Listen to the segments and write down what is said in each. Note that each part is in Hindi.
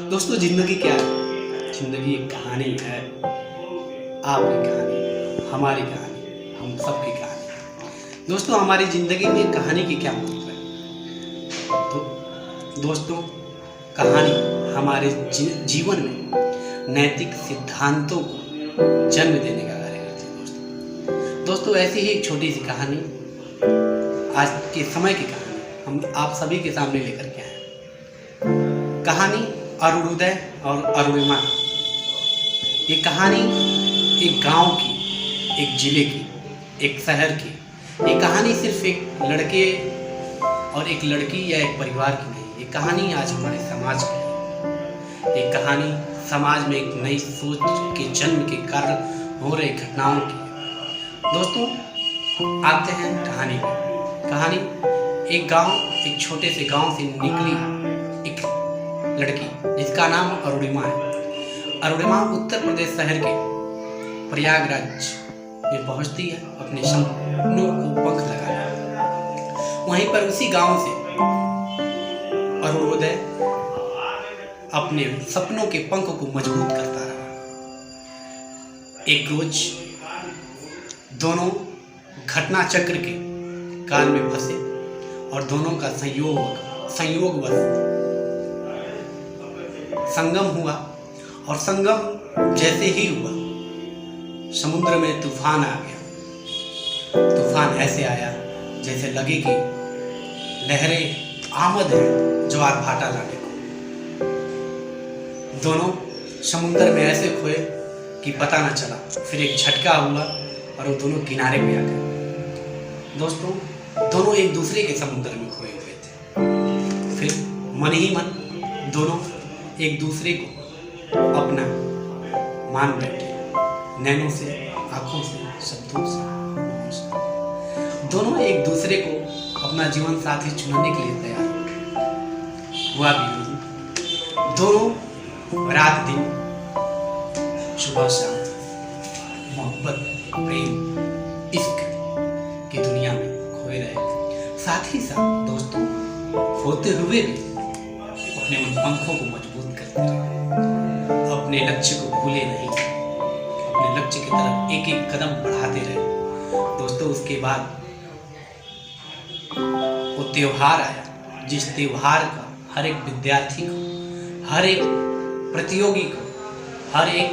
दोस्तों जिंदगी क्या है? जिंदगी एक कहानी है। आपकी कहानी, हमारी कहानी, हम सबकी कहानी। दोस्तों हमारी जिंदगी में कहानी की क्या महत्व है? तो दोस्तों कहानी हमारे जीवन में नैतिक सिद्धांतों को जन्म देने का कार्य करती है। दोस्तों ऐसी ही एक छोटी सी कहानी, आज के समय की कहानी हम आप सभी के सामने लेकर के आए हैं। कहानी अरुणोदय और अरुणिमा। ये कहानी एक गांव की, एक जिले की, एक शहर की। ये कहानी सिर्फ एक लड़के और एक लड़की या एक परिवार की नहीं, ये कहानी आज हमारे समाज की है। ये कहानी समाज में एक नई सोच के जन्म के कारण हो रही घटनाओं की है। दोस्तों आते हैं कहानी में। कहानी एक गांव, एक छोटे से गांव से निकली एक लड़की जिसका नाम अरुणिमा है। अरुणिमा उत्तर प्रदेश शहर के प्रयागराज में पहुंचती है अपने सपनों को पंख लगाने। वहीं पर उसी गांव से अरुणोदय अपने सपनों के पंख को मजबूत करता रहा। एक रोज दोनों घटना चक्र के काल में फंसे और दोनों का संयोगवश संगम हुआ। और संगम जैसे ही हुआ समुद्र में तूफान आ गया। तूफान ऐसे आया जैसे लगे कि लहरें आमद है ज्वार भाटा लाने को। दोनों समुद्र में ऐसे खोए कि पता न चला। फिर एक झटका हुआ और वो दोनों किनारे पे आ गए। दोस्तों दोनों एक दूसरे के समुद्र में खोए हुए थे। फिर मन ही मन दोनों एक दूसरे को अपना मान बैठे, नैनों से, आंखों से, शब्दों से। दोनों एक दूसरे को अपना जीवन साथी चुनने के लिए तैयार हो। हुआ भी दोनों रात दिन, सुबह शाम मोहब्बत, प्रेम, इश्क की दुनिया में खोए रहे। साथ ही साथ दोस्तों खोते हुए भी अपने उन पंखों को मजबूत करते रहे। अपने लक्ष्य को भूले नहीं, अपने लक्ष्य की तरफ एक एक कदम बढ़ाते रहे। दोस्तों उसके बाद वो त्योहार आया, जिस त्योहार का हर एक विद्यार्थी को, हर एक प्रतियोगी को, हर एक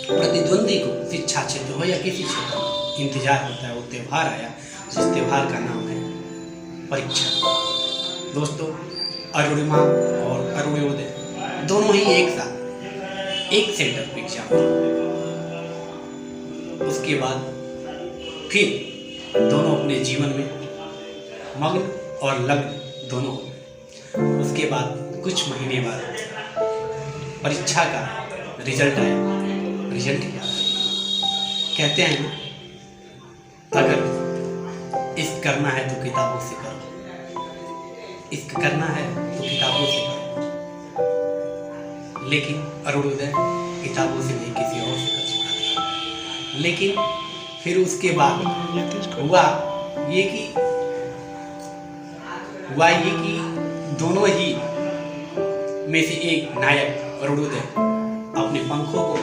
प्रतिद्वंदी को, शिक्षा क्षेत्र हो या किसी क्षेत्र में इंतजार होता है। वो त्योहार आया जिस त्योहार का नाम है परीक्षा। दोस्तों अरुणिमा और अरुणोदय दोनों ही एक साथ एक सेंटर पे एग्जाम दिए। उसके बाद फिर दोनों अपने जीवन में मग्न और लग्न दोनों हो गए। उसके बाद कुछ महीने बाद परीक्षा का रिजल्ट आया। रिजल्ट क्या कहते हैं ना, अगर इश्क करना है तो किताबों से करो, इश्क करना है तो किताबों से करो। लेकिन अरुणोदय किताबों से नहीं, किसी और से कर चुका था। लेकिन फिर उसके बाद हुआ ये कि दोनों ही में से एक नायक अरुणोदय अपने पंखों को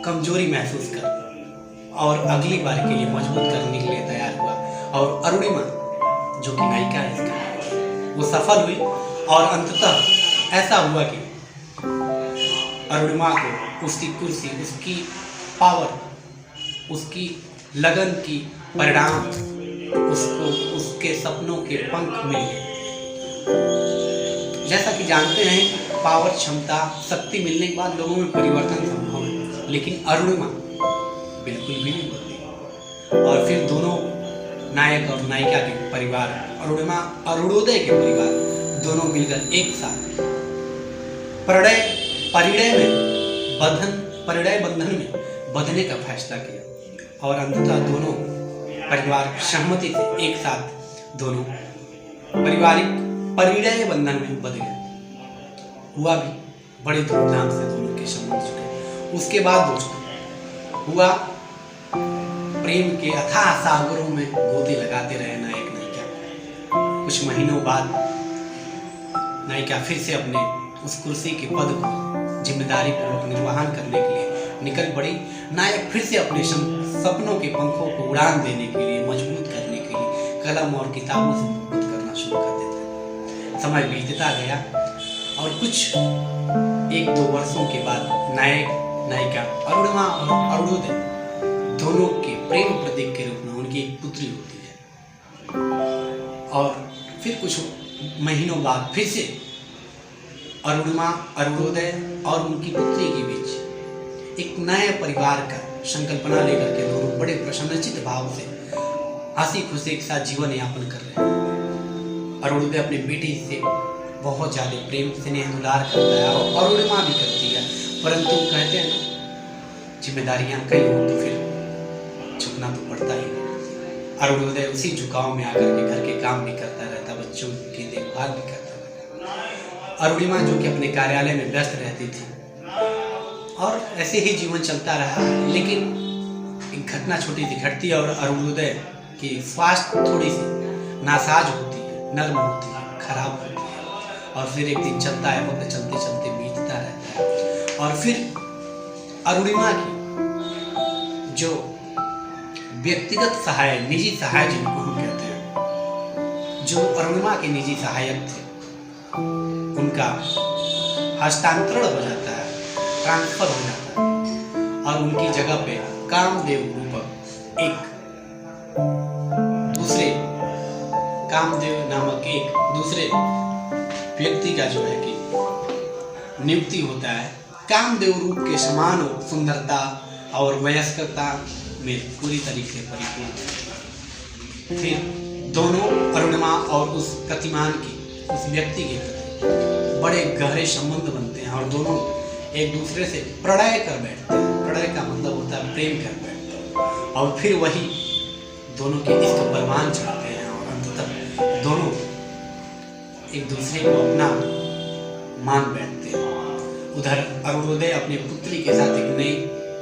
कमजोरी महसूस कर और अगली बार के लिए मजबूत करने के लिए तैयार हुआ। और अरुणिमा जो कि नायिका है इसका, वो सफल हुई। और अंततः ऐसा हुआ कि अरुणिमा को उसकी कुर्सी, उसकी पावर, उसकी लगन की परिणाम, उसको उसके सपनों के पंख मिल गए। जैसा कि जानते हैं कि पावर, क्षमता, शक्ति मिलने के बाद लोगों में परिवर्तन संभव है, लेकिन अरुणिमा बिल्कुल भी नहीं बदली। और फिर दोनों नायक और नायिका के परिवार, अरुणिमा अरुणोदय के परिवार दोनों मिलकर एक साथ परिणय बंधन में बंधने का फैसला किया। और अंततः दोनों परिवार सहमति से एक साथ दोनों पारिवारिक परिणय बंधन में बंध गए। हुआ भी बड़े धूमधाम से दोनों के संबंध जुड़े। उसके बाद दोस्तों हुआ प्रेम के अथाह सागरों में गोते लगाते रहे नायक नायिका। कुछ महीनों बाद नायिका फिर से अपने उस कुर्सी के पद को जिम्मेदारी पूर्वक निर्वहन करने के लिए निकल पड़ी। नायक फिर से अपने सपनों के पंखों को उड़ान देने के लिए, मजबूत करने के लिए कलम और किताबों से मुक्त करना शुरू कर देता। समय बीतता गया और कुछ 1-2 वर्षों के बाद नायक नायिका अरुणिमा और अरुणोदय दोनों के प्रेम प्रतीक के रूप में उनकी एक पुत्री होती है। और फिर कुछ महीनों बाद फिर से अरुणिमा, अरुणोदय और उनकी पुत्री के बीच एक नए परिवार का संकल्पना लेकर के दोनों बड़े प्रसन्नचित भाव से हंसी खुशी के साथ जीवन यापन कर रहे हैं। अरुणोदय अपनी बेटी से बहुत ज्यादा प्रेम स्नेह दुलार करता है और अरुणिमा भी करती है, परंतु कहते हैं ना, जिम्मेदारियां कई हो तो फिर झुकना तो पड़ता ही है। अरुणोदय उसी झुकाव में आकर के घर के काम भी करता रहता, बच्चों की देखभाल भी करता रहता। अरुणिमा जो कि अपने कार्यालय में व्यस्त रहती थी और ऐसे ही जीवन चलता रहा, लेकिन एक घटना छोटी सी घटती है और अरुणोदय की स्वास्थ्य थोड़ी सी नासाज होती है, नर्म होती है, खराब होती है और फिर एक दिन चलता है, वक्त चलते चलते बीतता रहता है। और फिर अरुणिमा की जो व्यक्तिगत सहायक, निजी सहायक जिनको हम कहते हैं, जो अरुणिमा के निजी सहायक थे, उनका हस्तांतरण हो जाता है, ट्रांसफर हो जाता है और उनकी जगह पे कामदेव रूपक एक दूसरे, कामदेव नामक एक दूसरे व्यक्ति का जो है कि नियुक्ति होता है। कामदेव रूप के समान सुंदरता और वयस्कता में पूरी तरीके से परिपूर्ण। फिर दोनों अरुणिमा और उस प्रतिमान की, उस व्यक्ति के प्रति बड़े गहरे संबंध बनते हैं और दोनों एक दूसरे से प्रणय कर बैठते हैं। प्रणय का मतलब होता है प्रेम कर बैठते हैं और फिर वही दोनों के इष्ट परवान चढ़ते हैं और अंततः दोनों एक दूसरे को अपना मान बैठते हैं। उधर अरुणोदय अपनी पुत्री के साथ एक नई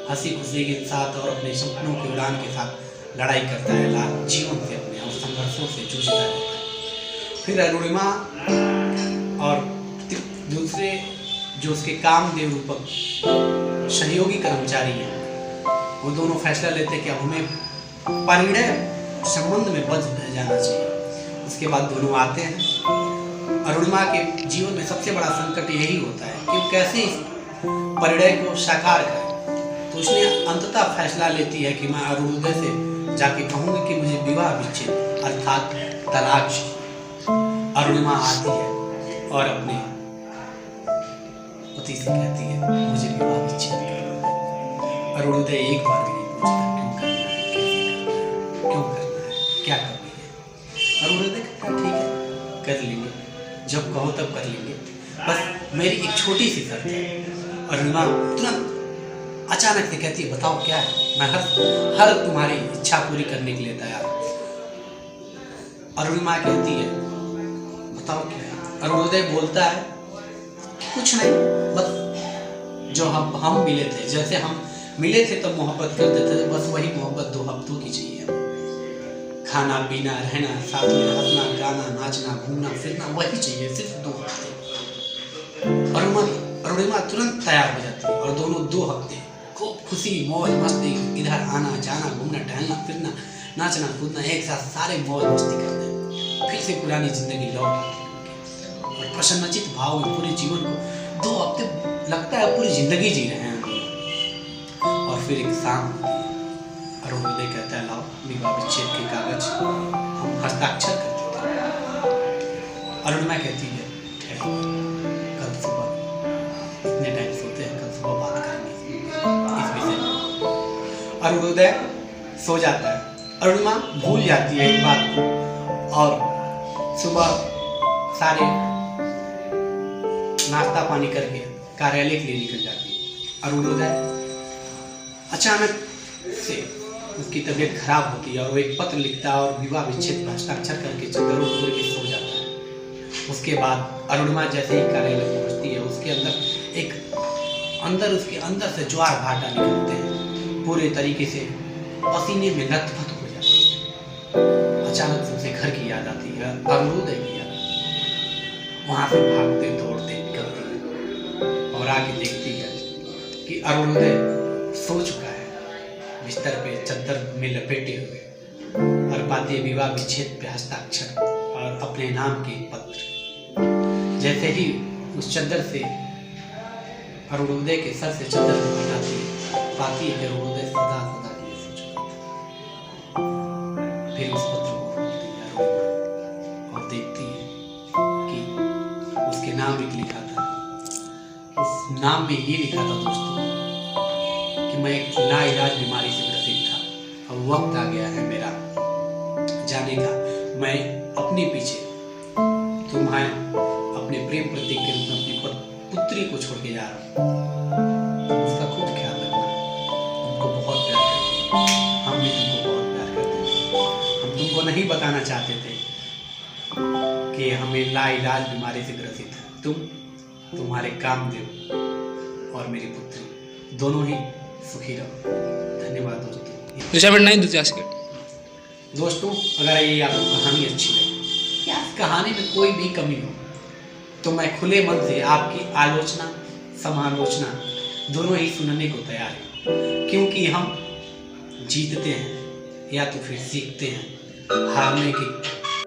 हंसी खुशी के साथ और अपने सपनों के उड़ान के साथ लड़ाई करता है, जीवन से अपने और संघर्षों से जूझता रहता है। फिर अरुणिमा और दूसरे जो उसके कामदेव रूपक सहयोगी कर्मचारी हैं, वो दोनों फैसला लेते हैं कि अब हमें परिणय संबंध में बच जाना चाहिए। उसके बाद दोनों आते हैं। अरुणिमा के जीवन में सबसे बड़ा संकट यही होता है कि वो कैसे इस परिणय को साकार करे। तो उसने अंततः फैसला लेती है कि मैं अरुणोदय से जाके कहूँगी कि मुझे विवाह विच्छेद अर्थात तलाक चाहिए। अरुणिमा आती है और अपने पति से कहती है मुझे विवाह विच्छेद करना। अरुणोदय एक बार भी नहीं पूछता क्यों करना है, क्या कर रही है। अरुणोदय कहता ठीक है कर लेंगे, जब कहो तब कर लेंगे, बस मेरी एक छोटी सी शर्त है। अरुणिमा तुरंत अचानक से कहती है बताओ क्या है, मैं हर तुम्हारी इच्छा पूरी करने के लिए तैयार हूं। अरुणिमा कहती है बताओ क्या है। अरुणोदय बोलता है कुछ नहीं, बस जो हम मिले थे, जैसे हम मिले थे तो मोहब्बत करते थे, बस वही मोहब्बत 2 हफ्तों की चाहिए। खाना पीना रहना साथ में, हंसना गाना नाचना घूमना फिरना वही चाहिए, सिर्फ 2 हफ्ते। अरुणिमा तुरंत तैयार हो जाती है और दोनों 2 हफ्ते खूब खुशी मौज मस्ती, इधर आना जाना घूमना टहलना फिरना नाचना कूदना एक साथ सारे मौज मस्ती करते हैं। फिर से पुरानी जिंदगी लौट आती है और प्रसन्नचित भाव में पूरे जीवन को 2 हफ्ते लगता है पूरी जिंदगी जी रहे हैं। और फिर एक शाम अरुणोदय कहता है लाओ विवाह विच्छेद के कागज हम हस्ताक्षर कर देते हैं। अरुणिमा कहती है कल सुबह इतने टाइम सोते हैं, कल सुबह बात करेंगे इस विषय में। अरुणोदय सो जाता है। अरुणिमा भूल जाती है इस बात को और सुबह सारे नाश्ता पानी करके कार्यालय के लिए निकल जाती है। अरुणोदय अचानक से उसकी तबीयत खराब होती है और वो एक पत्र लिखता है और विवाह विच्छेद पर हस्ताक्षर करके चद्दरों को के सो जाता है। उसके बाद अरुणिमा जैसे ही कार्यालय पहुंचती है, उसके अंदर से ज्वार भाटा निकलते हैं, पूरे तरीके से पसीने में लथपथ हो जाती है। अचानक से उसे घर की याद आती है, अरुणोदय की याद आती है। वहां से भागते दौड़ते निकलती है और आके देखती है कि अरुणोदय सो चुका है, बिस्तर पे चद्दर में लपेटे हुए, और पाती विवाह विच्छेद पे हस्ताक्षर और अपने नाम के पत्र। जैसे ही उस चद्दर से अरुणोदय के सर से चद्दर को हटाती है, पाती है कि अरुणोदय सदा सदा के लिए सो चुका था। फिर उस पत्र को खोलती है अरुणिमा और देखती है कि उसके नाम एक लिखा था। उस नाम में ये लिखा था दोस्तों कि मैं एक लाइलाज बीमारी से ग्रसित था, अब वक्त आ गया है मेरा जाने का। मैं अपने पीछे तुम्हारे अपने प्रेम प्रतीक के रूप में अपनी पुत्री को छोड़ के जा रहा हूँ। उसका खूब ख्याल रखना, तुमको बहुत प्यार करते हैं, हम भी तुमको बहुत प्यार करते हैं। हम तुमको नहीं बताना चाहते थे कि हमें लाइलाज बीमारी से ग्रसित है। तुम्हारे कामदेव और मेरी पुत्री दोनों ही सुखी रहो। धन्यवाद दोस्तों। दोस्तों, अगर ये आपको कहानी अच्छी लगी या इस कहानी में कोई भी कमी हो तो मैं खुले मन से आपकी आलोचना समालोचना दोनों ही सुनने को तैयार हूँ, क्योंकि हम जीतते हैं या तो फिर सीखते हैं हारने की